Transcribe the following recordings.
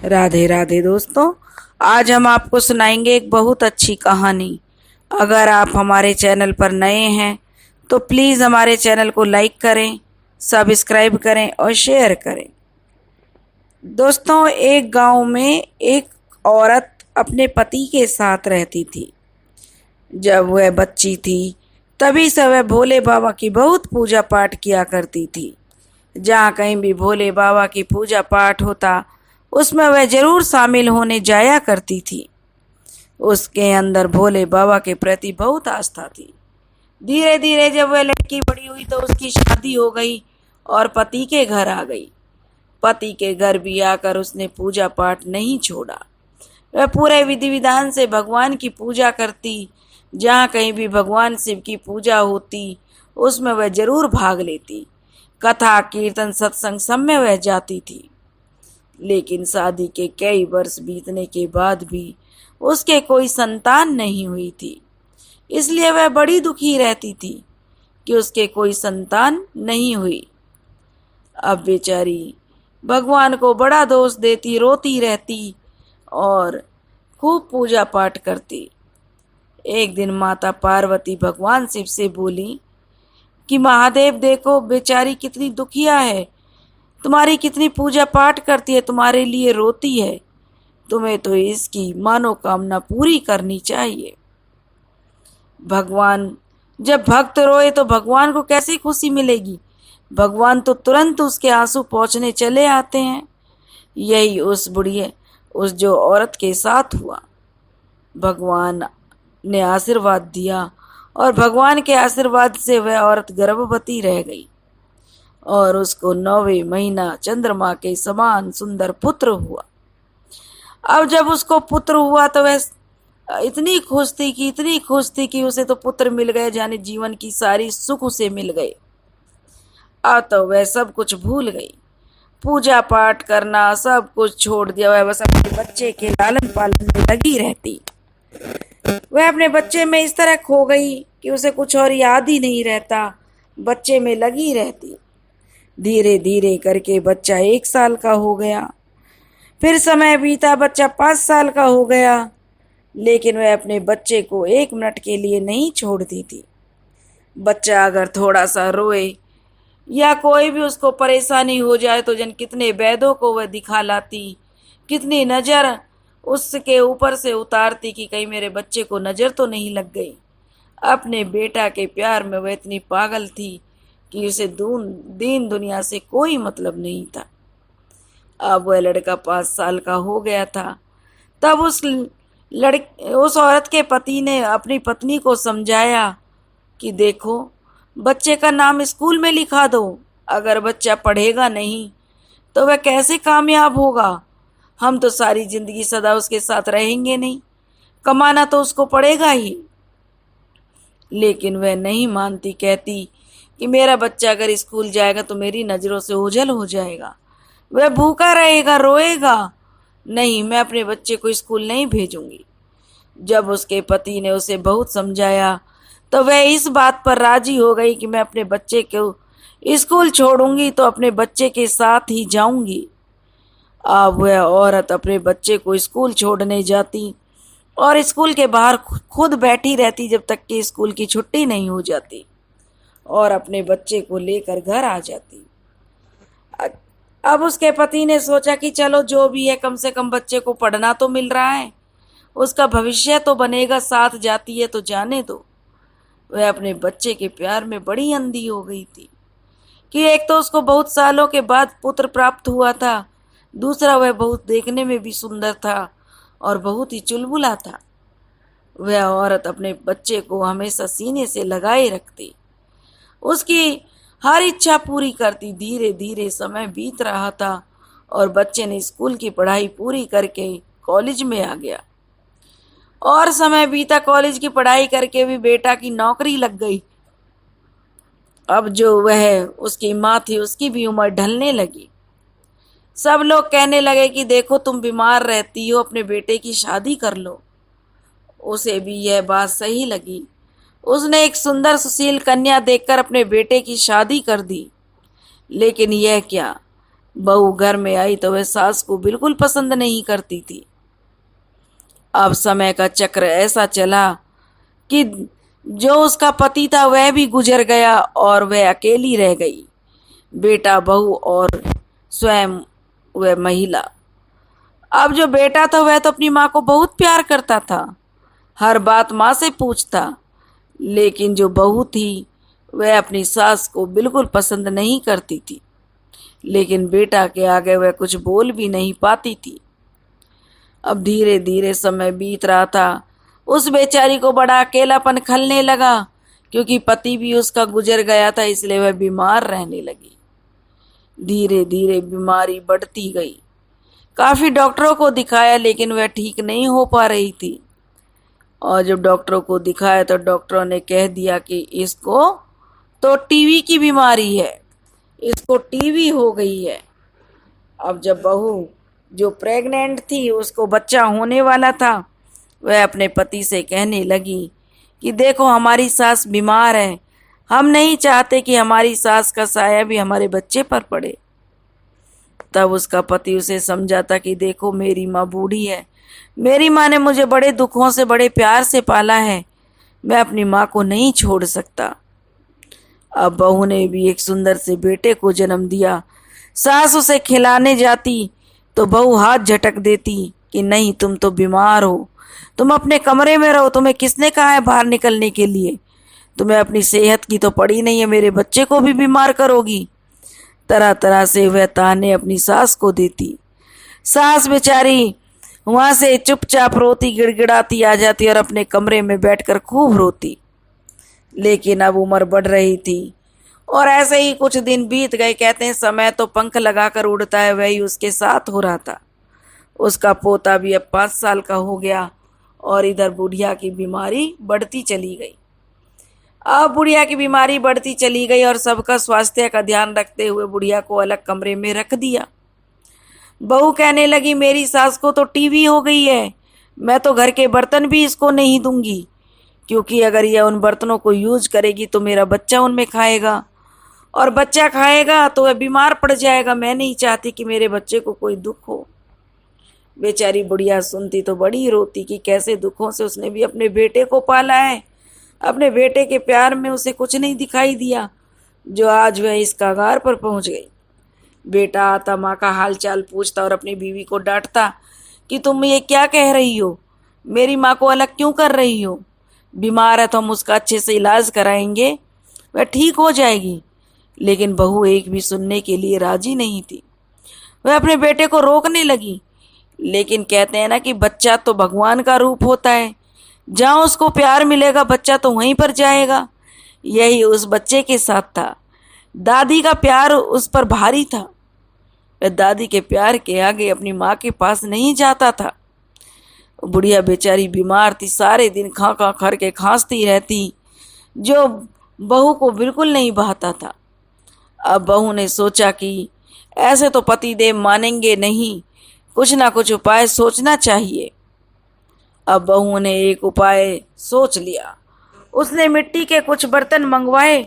राधे राधे दोस्तों। आज हम आपको सुनाएंगे एक बहुत अच्छी कहानी। अगर आप हमारे चैनल पर नए हैं तो प्लीज़ हमारे चैनल को लाइक करें, सब्सक्राइब करें और शेयर करें। दोस्तों, एक गांव में एक औरत अपने पति के साथ रहती थी। जब वह बच्ची थी तभी से वह भोले बाबा की बहुत पूजा पाठ किया करती थी। जहाँ कहीं भी भोले बाबा की पूजा पाठ होता उसमें वह जरूर शामिल होने जाया करती थी। उसके अंदर भोले बाबा के प्रति बहुत आस्था थी। धीरे धीरे जब वह लड़की बड़ी हुई तो उसकी शादी हो गई और पति के घर आ गई। पति के घर भी आकर उसने पूजा पाठ नहीं छोड़ा। वह पूरे विधि विधान से भगवान की पूजा करती। जहाँ कहीं भी भगवान शिव की पूजा होती उसमें वह जरूर भाग लेती। कथा कीर्तन सत्संग सब में वह जाती थी। लेकिन शादी के कई वर्ष बीतने के बाद भी उसके कोई संतान नहीं हुई थी। इसलिए वह बड़ी दुखी रहती थी कि उसके कोई संतान नहीं हुई। अब बेचारी भगवान को बड़ा दोष देती, रोती रहती और खूब पूजा पाठ करती। एक दिन माता पार्वती भगवान शिव से बोली कि महादेव, देखो बेचारी कितनी दुखिया है, तुम्हारी कितनी पूजा पाठ करती है, तुम्हारे लिए रोती है। तुम्हें तो इसकी मनोकामना पूरी करनी चाहिए। भगवान, जब भक्त रोए तो भगवान को कैसी खुशी मिलेगी? भगवान तो तुरंत उसके आंसू पोंछने चले आते हैं। यही उस जो औरत के साथ हुआ। भगवान ने आशीर्वाद दिया और भगवान के आशीर्वाद से वह औरत गर्भवती रह गई और उसको 9वें महीना चंद्रमा के समान सुंदर पुत्र हुआ। अब जब उसको पुत्र हुआ तो वह इतनी खुश थी कि उसे तो पुत्र मिल गए, जाने जीवन की सारी सुख उसे मिल गए। अब तो वह सब कुछ भूल गई, पूजा पाठ करना सब कुछ छोड़ दिया। वह बस अपने बच्चे के लालन पालन में लगी रहती। वह अपने बच्चे में इस तरह खो गई कि उसे कुछ और याद ही नहीं रहता, बच्चे में लगी रहती। धीरे धीरे करके बच्चा 1 साल का हो गया। फिर समय बीता, बच्चा 5 साल का हो गया। लेकिन वह अपने बच्चे को 1 मिनट के लिए नहीं छोड़ती थी। बच्चा अगर थोड़ा सा रोए या कोई भी उसको परेशानी हो जाए तो कितने वैद्यों को वह दिखा लाती, कितनी नज़र उसके ऊपर से उतारती कि कहीं मेरे बच्चे को नज़र तो नहीं लग गई। अपने बेटा के प्यार में वह इतनी पागल थी कि उसे दीन दुनिया से कोई मतलब नहीं था। अब वह लड़का 5 साल का हो गया था। तब उस औरत के पति ने अपनी पत्नी को समझाया कि देखो, बच्चे का नाम स्कूल में लिखा दो। अगर बच्चा पढ़ेगा नहीं तो वह कैसे कामयाब होगा? हम तो सारी जिंदगी सदा उसके साथ रहेंगे नहीं, कमाना तो उसको पड़ेगा ही। लेकिन वह नहीं मानती, कहती कि मेरा बच्चा अगर स्कूल जाएगा तो मेरी नज़रों से ओझल हो जाएगा, वह भूखा रहेगा, रोएगा। नहीं, मैं अपने बच्चे को स्कूल नहीं भेजूंगी। जब उसके पति ने उसे बहुत समझाया तो वह इस बात पर राजी हो गई कि मैं अपने बच्चे को स्कूल छोड़ूंगी तो अपने बच्चे के साथ ही जाऊंगी। अब वह औरत अपने बच्चे को स्कूल छोड़ने जाती और स्कूल के बाहर खुद बैठी रहती जब तक कि स्कूल की छुट्टी नहीं हो जाती और अपने बच्चे को लेकर घर आ जाती। अब उसके पति ने सोचा कि चलो जो भी है, कम से कम बच्चे को पढ़ना तो मिल रहा है, उसका भविष्य तो बनेगा, साथ जाती है तो जाने दो। वह अपने बच्चे के प्यार में बड़ी अंधी हो गई थी कि एक तो उसको बहुत सालों के बाद पुत्र प्राप्त हुआ था, दूसरा वह बहुत देखने में भी सुंदर था और बहुत ही चुलबुला था। वह औरत अपने बच्चे को हमेशा सीने से लगाए रखती, उसकी हर इच्छा पूरी करती। धीरे धीरे समय बीत रहा था और बच्चे ने स्कूल की पढ़ाई पूरी करके कॉलेज में आ गया। और समय बीता, कॉलेज की पढ़ाई करके भी बेटा की नौकरी लग गई। अब जो वह उसकी माँ थी उसकी भी उम्र ढलने लगी। सब लोग कहने लगे कि देखो, तुम बीमार रहती हो, अपने बेटे की शादी कर लो। उसे भी यह बात सही लगी। उसने एक सुंदर सुशील कन्या देखकर अपने बेटे की शादी कर दी। लेकिन यह क्या, बहू घर में आई तो वह सास को बिल्कुल पसंद नहीं करती थी। अब समय का चक्र ऐसा चला कि जो उसका पति था वह भी गुजर गया और वह अकेली रह गई। बेटा, बहू और स्वयं वह महिला। अब जो बेटा था वह तो अपनी माँ को बहुत प्यार करता था, हर बात माँ से पूछता। लेकिन जो बहू थी वह अपनी सास को बिल्कुल पसंद नहीं करती थी, लेकिन बेटा के आगे वह कुछ बोल भी नहीं पाती थी। अब धीरे धीरे समय बीत रहा था। उस बेचारी को बड़ा अकेलापन खलने लगा, क्योंकि पति भी उसका गुजर गया था, इसलिए वह बीमार रहने लगी। धीरे धीरे बीमारी बढ़ती गई। काफी डॉक्टरों को दिखाया, लेकिन वह ठीक नहीं हो पा रही थी। और जब डॉक्टरों को दिखाया तो डॉक्टरों ने कह दिया कि इसको तो टीवी की बीमारी है, इसको टीवी हो गई है। अब जब बहू जो प्रेग्नेंट थी, उसको बच्चा होने वाला था, वह अपने पति से कहने लगी कि देखो हमारी सास बीमार है, हम नहीं चाहते कि हमारी सास का साया भी हमारे बच्चे पर पड़े। तब उसका पति उसे समझाता कि देखो मेरी माँ बूढ़ी है, मेरी माँ ने मुझे बड़े दुखों से बड़े प्यार से पाला है, मैं अपनी माँ को नहीं छोड़ सकता। अब बहू ने भी एक सुंदर से बेटे को जन्म दिया। सास उसे खिलाने जाती तो बहू हाथ झटक देती कि नहीं, तुम तो बीमार हो, तुम अपने कमरे में रहो, तुम्हें किसने कहा है बाहर निकलने के लिए, तुम्हें अपनी सेहत की तो पड़ी नहीं है, मेरे बच्चे को भी बीमार करोगी। तरह तरह से वह ताने अपनी सास को देती। सास बेचारी वहां से चुपचाप रोती गिड़गिड़ाती आ जाती और अपने कमरे में बैठकर खूब रोती। लेकिन अब उम्र बढ़ रही थी और ऐसे ही कुछ दिन बीत गए। कहते हैं समय तो पंख लगाकर उड़ता है, वही उसके साथ हो रहा था। उसका पोता भी अब 5 साल का हो गया और इधर बुढ़िया की बीमारी बढ़ती चली गई। अब बुढ़िया की बीमारी बढ़ती चली गई और सबका स्वास्थ्य का ध्यान रखते हुए बुढ़िया को अलग कमरे में रख दिया। बहू कहने लगी मेरी सास को तो टीवी हो गई है, मैं तो घर के बर्तन भी इसको नहीं दूंगी, क्योंकि अगर यह उन बर्तनों को यूज करेगी तो मेरा बच्चा उनमें खाएगा और बच्चा खाएगा तो वह बीमार पड़ जाएगा। मैं नहीं चाहती कि मेरे बच्चे को कोई दुख हो। बेचारी बुढ़िया सुनती तो बड़ी रोती कि कैसे दुखों से उसने भी अपने बेटे को पाला है, अपने बेटे के प्यार में उसे कुछ नहीं दिखाई दिया, जो आज वह इस कगार पर पहुंच गई। बेटा आता माँ का हाल चाल पूछता और अपनी बीवी को डांटता कि तुम ये क्या कह रही हो, मेरी माँ को अलग क्यों कर रही हो, बीमार है तो हम उसका अच्छे से इलाज कराएंगे, वह ठीक हो जाएगी। लेकिन बहू एक भी सुनने के लिए राजी नहीं थी। वह अपने बेटे को रोकने लगी, लेकिन कहते हैं ना कि बच्चा तो भगवान का रूप होता है, जहाँ उसको प्यार मिलेगा बच्चा तो वहीं पर जाएगा। यही उस बच्चे के साथ था। दादी का प्यार उस पर भारी था, वह दादी के प्यार के आगे अपनी माँ के पास नहीं जाता था। बुढ़िया बेचारी बीमार थी, सारे दिन खा खा कर के खांसती रहती, जो बहू को बिल्कुल नहीं भाता था। अब बहू ने सोचा कि ऐसे तो पतिदेव मानेंगे नहीं, कुछ ना कुछ उपाय सोचना चाहिए। अब बहू ने एक उपाय सोच लिया। उसने मिट्टी के कुछ बर्तन मंगवाए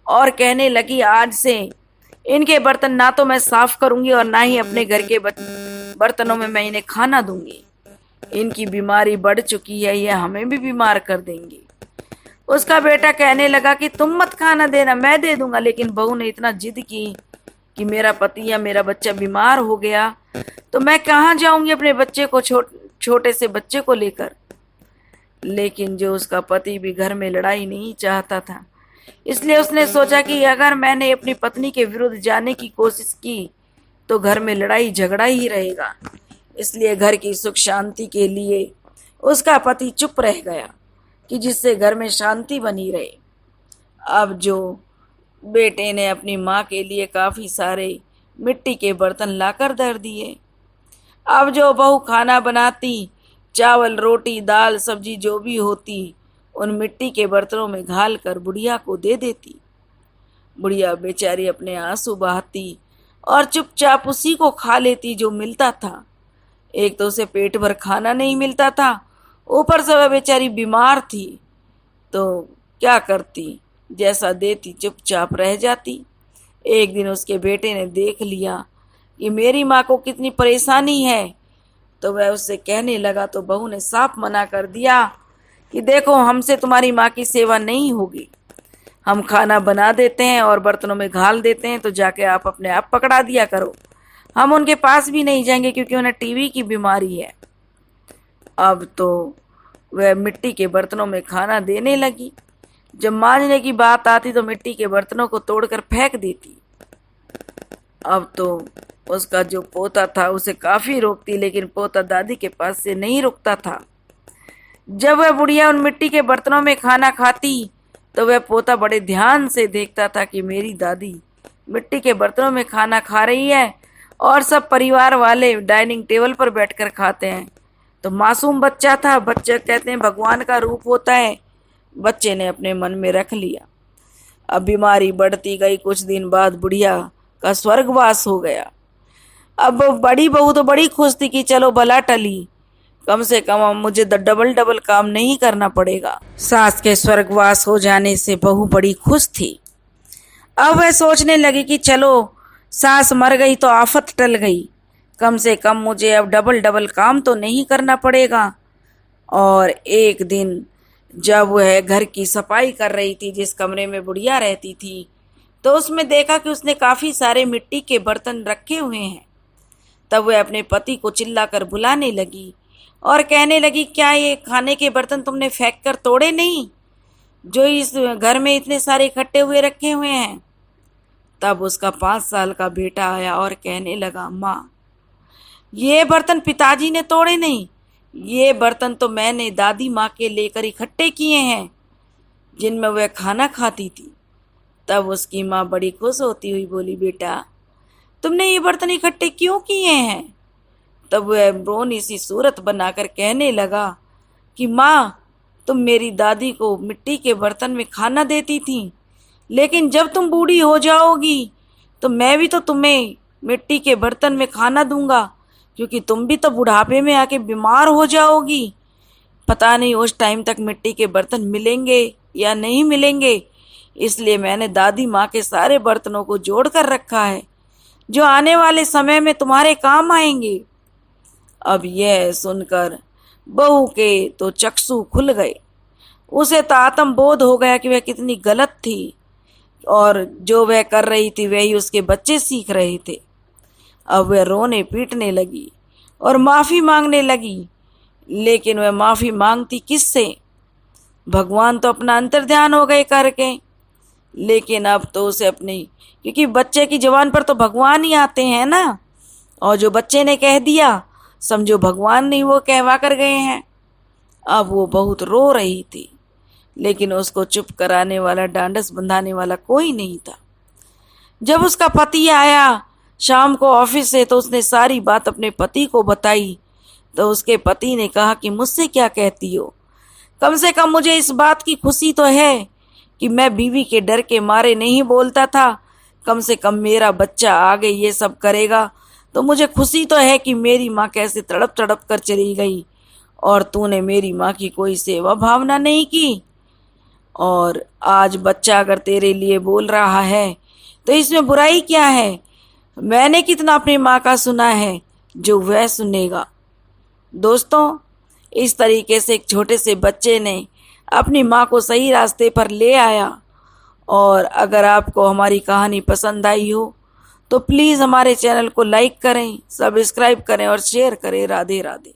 और कहने लगी आज से इनके बर्तन ना तो मैं साफ करूंगी और ना ही अपने घर के बर्तनों में मैं इन्हें खाना दूंगी। इनकी बीमारी बढ़ चुकी है, यह हमें भी बीमार कर देंगी। उसका बेटा कहने लगा कि तुम मत खाना देना, मैं दे दूंगा। लेकिन बहू ने इतना जिद की कि मेरा पति या मेरा बच्चा बीमार हो गया तो मैं कहाँ जाऊंगी अपने बच्चे को, छोटे से बच्चे को लेकर। लेकिन जो उसका पति भी घर में लड़ाई नहीं चाहता था, इसलिए उसने सोचा कि अगर मैंने अपनी पत्नी के विरुद्ध जाने की कोशिश की तो घर में लड़ाई झगड़ा ही रहेगा। इसलिए घर की सुख शांति के लिए उसका पति चुप रह गया कि जिससे घर में शांति बनी रहे। अब जो बेटे ने अपनी माँ के लिए काफी सारे मिट्टी के बर्तन लाकर धर दिए। अब जो बहू खाना बनाती, चावल रोटी दाल सब्जी जो भी होती, उन मिट्टी के बर्तनों में घाल कर बुढ़िया को दे देती। बुढ़िया बेचारी अपने आंसू बहाती और चुपचाप उसी को खा लेती जो मिलता था। एक तो उसे पेट भर खाना नहीं मिलता था, ऊपर से वह बेचारी बीमार थी, तो क्या करती, जैसा देती चुपचाप रह जाती। एक दिन उसके बेटे ने देख लिया कि मेरी माँ को कितनी परेशानी है। तो वह उससे कहने लगा तो बहू ने साफ मना कर दिया कि देखो, हमसे तुम्हारी माँ की सेवा नहीं होगी। हम खाना बना देते हैं और बर्तनों में घाल देते हैं, तो जाके आप अपने आप पकड़ा दिया करो। हम उनके पास भी नहीं जाएंगे क्योंकि उन्हें टीबी की बीमारी है। अब तो वह मिट्टी के बर्तनों में खाना देने लगी। जब मांजने की बात आती तो मिट्टी के बर्तनों को तोड़कर फेंक देती। अब तो उसका जो पोता था उसे काफी रोकती, लेकिन पोता दादी के पास से नहीं रुकता था। जब वह बुढ़िया उन मिट्टी के बर्तनों में खाना खाती तो वह पोता बड़े ध्यान से देखता था कि मेरी दादी मिट्टी के बर्तनों में खाना खा रही है और सब परिवार वाले डाइनिंग टेबल पर बैठकर खाते हैं। तो मासूम बच्चा था, बच्चे कहते हैं भगवान का रूप होता है, बच्चे ने अपने मन में रख लिया। अब बीमारी बढ़ती गई। कुछ दिन बाद बुढ़िया का स्वर्गवास हो गया। अब बड़ी बहू तो बड़ी खुश थी कि चलो भला टली, कम से कम अब मुझे डबल काम नहीं करना पड़ेगा। सास के स्वर्गवास हो जाने से बहू बड़ी खुश थी। अब वह सोचने लगी कि चलो, सास मर गई तो आफत टल गई, कम से कम मुझे अब डबल काम तो नहीं करना पड़ेगा। और एक दिन जब वह घर की सफाई कर रही थी, जिस कमरे में बुढ़िया रहती थी, तो उसमें देखा कि उसने काफी सारे मिट्टी के बर्तन रखे हुए हैं। तब वह अपने पति को चिल्लाकर बुलाने लगी और कहने लगी, क्या ये खाने के बर्तन तुमने फेंक कर तोड़े नहीं, जो इस घर में इतने सारे इकट्ठे हुए रखे हुए हैं। तब उसका 5 साल का बेटा आया और कहने लगा, माँ, ये बर्तन पिताजी ने तोड़े नहीं, ये बर्तन तो मैंने दादी माँ के लेकर इकट्ठे किए हैं, जिनमें वह खाना खाती थी। तब उसकी माँ बड़ी खुश होती हुई बोली, बेटा, तुमने ये बर्तन इकट्ठे क्यों किए हैं। तब वह रोनी सी सूरत बनाकर कहने लगा कि माँ, तुम मेरी दादी को मिट्टी के बर्तन में खाना देती थी, लेकिन जब तुम बूढ़ी हो जाओगी तो मैं भी तो तुम्हें मिट्टी के बर्तन में खाना दूंगा, क्योंकि तुम भी तो बुढ़ापे में आके बीमार हो जाओगी। पता नहीं उस टाइम तक मिट्टी के बर्तन मिलेंगे या नहीं मिलेंगे, इसलिए मैंने दादी माँ के सारे बर्तनों को जोड़ कर रखा है, जो आने वाले समय में तुम्हारे काम आएंगे। अब यह सुनकर बहू के तो चक्षु खुल गए। उसे तो आत्मबोध हो गया कि वह कितनी गलत थी और जो वह कर रही थी वही उसके बच्चे सीख रहे थे। अब वह रोने पीटने लगी और माफ़ी मांगने लगी, लेकिन वह माफ़ी मांगती किससे। भगवान तो अपना अंतर्ध्यान हो गए करके, लेकिन अब तो उसे अपनी, क्योंकि बच्चे की जुबान पर तो भगवान ही आते हैं ना, और जो बच्चे ने कह दिया समझो भगवान नहीं वो कहवा कर गए हैं। अब वो बहुत रो रही थी, लेकिन उसको चुप कराने वाला, डांडस बंधाने वाला कोई नहीं था। जब उसका पति आया शाम को ऑफिस से, तो उसने सारी बात अपने पति को बताई। तो उसके पति ने कहा कि मुझसे क्या कहती हो, कम से कम मुझे इस बात की खुशी तो है कि मैं बीवी के डर के मारे नहीं बोलता था। कम से कम मेरा बच्चा आगे ये सब करेगा तो मुझे खुशी तो है कि मेरी माँ कैसे तड़प तड़प कर चली गई और तूने मेरी माँ की कोई सेवा भावना नहीं की। और आज बच्चा अगर तेरे लिए बोल रहा है तो इसमें बुराई क्या है। मैंने कितना अपनी माँ का सुना है, जो वह सुनेगा। दोस्तों, इस तरीके से एक छोटे से बच्चे ने अपनी माँ को सही रास्ते पर ले आया। और अगर आपको हमारी कहानी पसंद आई हो तो प्लीज़ हमारे चैनल को लाइक करें, सब्सक्राइब करें और शेयर करें। राधे राधे।